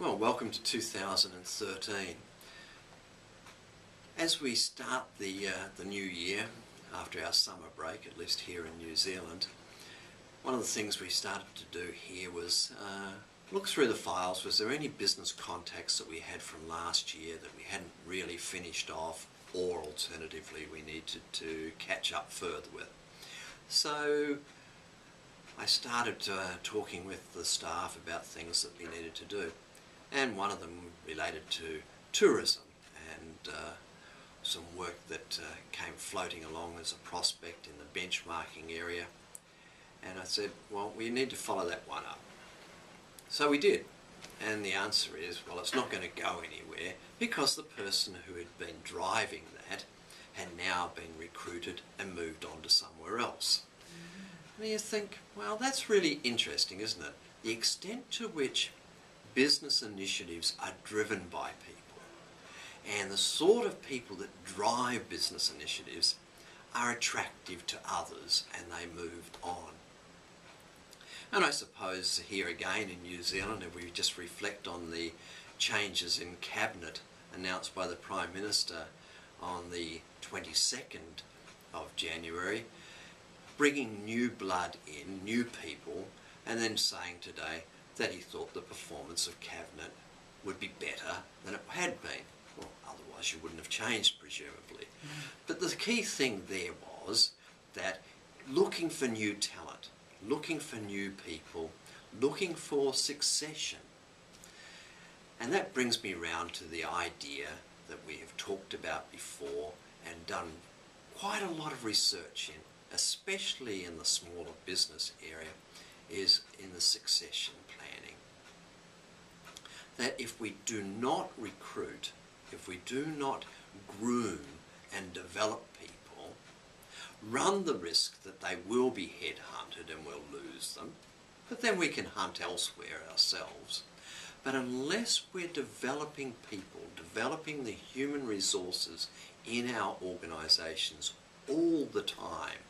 Well, welcome to 2013. As we start the new year, after our summer break, at least here in New Zealand, one of the things we started to do here was look through the files. Was there any business contacts that we had from last year that we hadn't really finished off, or alternatively we needed to catch up further with? So I started talking with the staff about things that we needed to do, and one of them related to tourism and some work that came floating along as a prospect in the benchmarking area. And I said, well, we need to follow that one up. So we did, and the answer is, well, it's not going to go anywhere because the person who had been driving that had now been recruited and moved on to somewhere else. And you think, well, that's really interesting, isn't it? The extent to which business initiatives are driven by people, and the sort of people that drive business initiatives are attractive to others, and they move on. And I suppose here again in New Zealand, if we just reflect on the changes in cabinet announced by the Prime Minister on the 22nd of January, bringing new blood in, new people, and then saying today that he thought the performance of cabinet would be better than it had been. Well, otherwise you wouldn't have changed, presumably. But the key thing there was that looking for new talent, looking for new people, looking for succession. And that brings me round to the idea that we have talked about before and done quite a lot of research in, especially in the smaller business area, is in the succession planning. That if we do not recruit, if we do not groom and develop people, run the risk that they will be headhunted and we'll lose them, but then we can hunt elsewhere ourselves. But unless we're developing people, developing the human resources in our organisations all the time,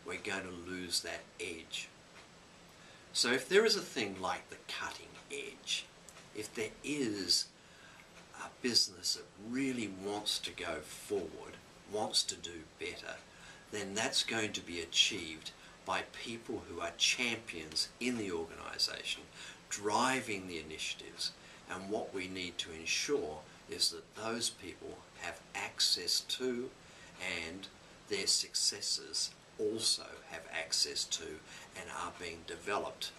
we're going to lose that edge. So if there is a thing like the cutting edge, if there is a business that really wants to go forward, wants to do better, then that's going to be achieved by people who are champions in the organisation, driving the initiatives. And what we need to ensure is that those people have access to, and their successors also have access to, and are being developed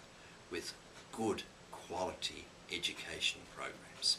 with good quality education programs.